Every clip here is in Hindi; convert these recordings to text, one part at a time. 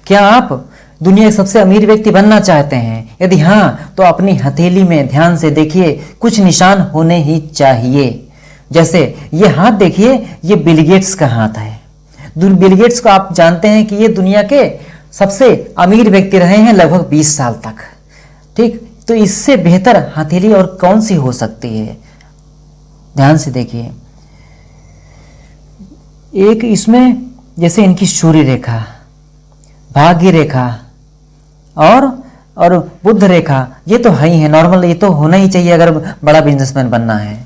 क्या आप दुनिया के सबसे अमीर व्यक्ति बनना चाहते हैं? यदि हाँ, तो अपनी हथेली में ध्यान से देखिए, कुछ निशान होने ही चाहिए। जैसे ये हाथ देखिए, ये बिल गेट्स का हाथ है। बिल गेट्स को आप जानते हैं कि ये दुनिया के सबसे अमीर व्यक्ति रहे हैं लगभग 20 साल तक। ठीक, तो इससे बेहतर हथेली और कौन सी हो सकती है? ध्यान से देखिए, एक इसमें जैसे इनकी सूर्य रेखा, भाग्य रेखा और बुध रेखा, ये तो है ही है, नॉर्मल, ये तो होना ही चाहिए अगर बड़ा बिजनेसमैन बनना है।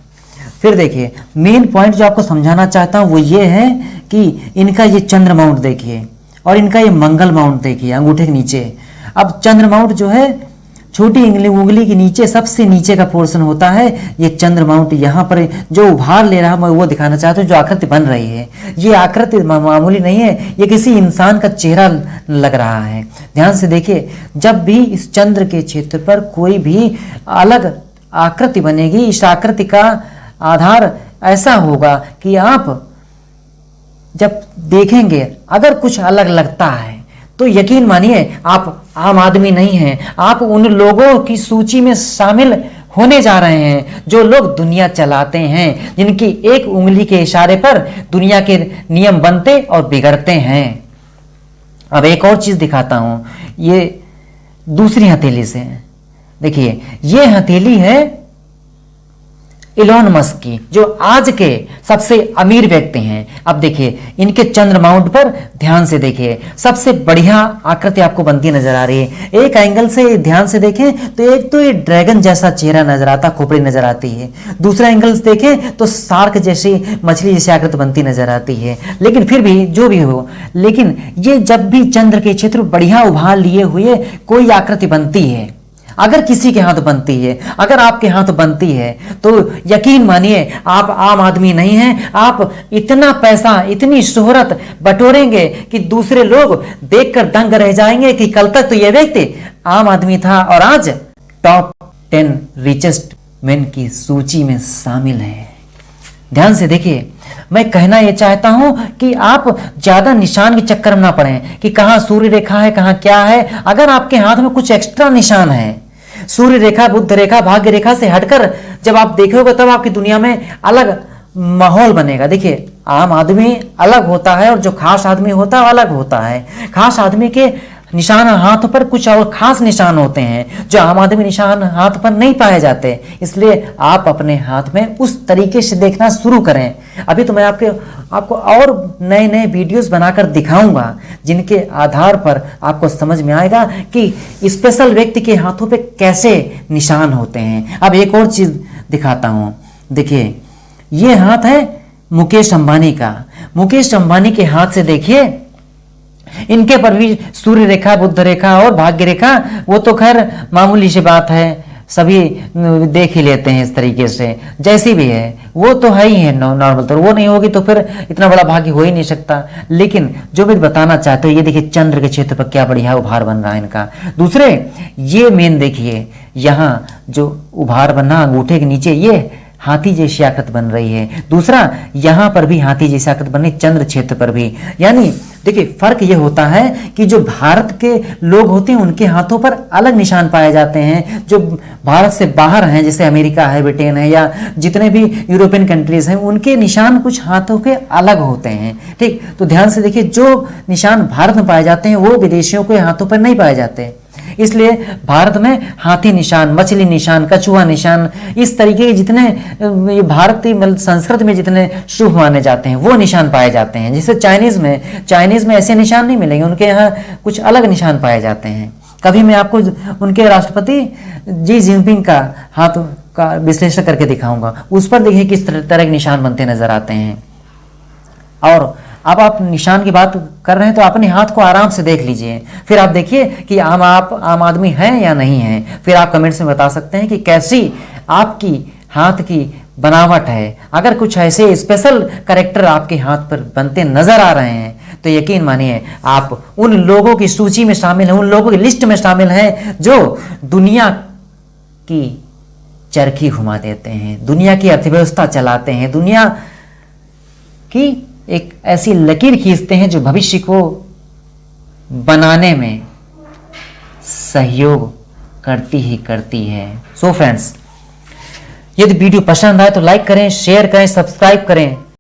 फिर देखिए, मेन पॉइंट जो आपको समझाना चाहता हूं वो ये है कि इनका ये चंद्र माउंट देखिए और इनका ये मंगल माउंट देखिए अंगूठे के नीचे। अब चंद्र माउंट जो है छोटी उंगली के नीचे, सबसे नीचे का पोर्शन होता है। ये चंद्र माउंट यहाँ पर जो उभार ले रहा है, मैं वो दिखाना चाहता हूँ, जो आकृति बन रही है। ये आकृति मामूली नहीं है, ये किसी इंसान का चेहरा लग रहा है। ध्यान से देखिए, जब भी इस चंद्र के क्षेत्र पर कोई भी अलग आकृति बनेगी, इस आकृति का आधार ऐसा होगा कि आप जब देखेंगे अगर कुछ अलग लगता है तो यकीन मानिए आप आम आदमी नहीं हैं, आप उन लोगों की सूची में शामिल होने जा रहे हैं जो लोग दुनिया चलाते हैं, जिनकी एक उंगली के इशारे पर दुनिया के नियम बनते और बिगड़ते हैं। अब एक और चीज दिखाता हूं, ये दूसरी हथेली से देखिए, ये हथेली है इलॉन मस्क की, जो आज के सबसे अमीर व्यक्ति हैं। अब देखिए, इनके चंद्र माउंट पर ध्यान से देखिए, सबसे बढ़िया आकृति आपको बनती नजर आ रही है। एक एंगल से ध्यान से देखें तो एक तो ये ड्रैगन जैसा चेहरा नजर आता, खोपड़ी नजर आती है। दूसरा एंगल से देखें तो शार्क जैसी, मछली जैसी आकृति बनती नजर आती है। लेकिन फिर भी जो भी हो, लेकिन ये जब भी चंद्र के क्षेत्र बढ़िया उभार लिए हुए कोई आकृति बनती है, अगर किसी के हाथ बनती है, अगर आपके हाथ बनती है, तो यकीन मानिए आप आम आदमी नहीं हैं। आप इतना पैसा, इतनी शोहरत बटोरेंगे कि दूसरे लोग देखकर दंग रह जाएंगे कि कल तक तो यह व्यक्ति आम आदमी था और आज टॉप 10 रिचेस्ट मैन की सूची में शामिल है। ध्यान से देखिए, मैं कहना यह चाहता हूं कि आप ज्यादा निशान के चक्कर में ना पड़ें कि कहां सूर्य रेखा है, कहां क्या है। अगर आपके हाथ में कुछ एक्स्ट्रा निशान है, सूर्य रेखा, बुध रेखा, भाग्य रेखा से हटकर जब आप देखोगे तब आपकी दुनिया में अलग माहौल बनेगा। देखिए, आम आदमी अलग होता है और जो खास आदमी होता है अलग होता है। खास आदमी के निशान हाथ पर कुछ और खास निशान होते हैं जो आम आदमी निशान हाथ पर नहीं पाए जाते। इसलिए आप अपने हाथ में उस तरीके से देखना शुरू करें। अभी तो मैं आपको और नए नए वीडियोस बनाकर दिखाऊंगा जिनके आधार पर आपको समझ में आएगा कि स्पेशल व्यक्ति के हाथों पे कैसे निशान होते हैं। अब एक और चीज दिखाता हूं, देखिए, ये हाथ है मुकेश अंबानी का। मुकेश अंबानी के हाथ से देखिए, इनके पर भी सूर्य रेखा, बुध रेखा और भाग्य रेखा, वो तो खैर मामूली सी बात है, सभी देख ही लेते हैं इस तरीके से, जैसी भी है वो तो है ही है नॉर्मल। तो वो नहीं होगी तो फिर इतना बड़ा भाग्य हो ही नहीं सकता। लेकिन जो मैं बताना चाहते हो, ये देखिए चंद्र के क्षेत्र पर क्या बढ़िया उभार बन रहा है इनका। दूसरे, ये मेन देखिए, यहाँ जो उभार बना अंगूठे के नीचे, ये हाथी जैसी आकृति बन रही है। दूसरा, यहां पर भी हाथी जैसी आकृति बन रही, चंद्र क्षेत्र पर भी। यानी देखिए, फर्क ये होता है कि जो भारत के लोग होते हैं उनके हाथों पर अलग निशान पाए जाते हैं। जो भारत से बाहर हैं, जैसे अमेरिका है, ब्रिटेन है, या जितने भी यूरोपियन कंट्रीज हैं, उनके निशान कुछ हाथों के अलग होते हैं। ठीक, तो ध्यान से देखिए, जो निशान भारत में पाए जाते हैं वो विदेशियों के हाथों पर नहीं पाए जाते। इसलिए भारत में हाथी निशान, मछली निशान, कछुआ निशान, इस तरीके के जितने भारतीय संस्कृत में जितने शुभ माने जाते हैं वो निशान पाए जाते हैं। जैसे चाइनीज में ऐसे निशान नहीं मिलेंगे, उनके यहाँ कुछ अलग निशान पाए जाते हैं। कभी मैं आपको उनके राष्ट्रपति जी जिनपिंग का हाथ का विश्लेषण करके दिखाऊंगा, उस पर देखिए किस तरह के निशान बनते नजर आते हैं। और अब आप निशान की बात कर रहे हैं तो अपने हाथ को आराम से देख लीजिए, फिर आप देखिए कि आप आम आदमी हैं या नहीं हैं। फिर आप कमेंट्स में बता सकते हैं कि कैसी आपकी हाथ की बनावट है। अगर कुछ ऐसे स्पेशल कैरेक्टर आपके हाथ पर बनते नजर आ रहे हैं तो यकीन मानिए आप उन लोगों की सूची में शामिल हैं, उन लोगों की लिस्ट में शामिल हैं जो दुनिया की चरखी घुमा देते हैं, दुनिया की अर्थव्यवस्था चलाते हैं, दुनिया की एक ऐसी लकीर खींचते हैं जो भविष्य को बनाने में सहयोग करती ही करती है। सो फ्रेंड्स, यदि वीडियो पसंद आए तो लाइक करें, शेयर करें, सब्सक्राइब करें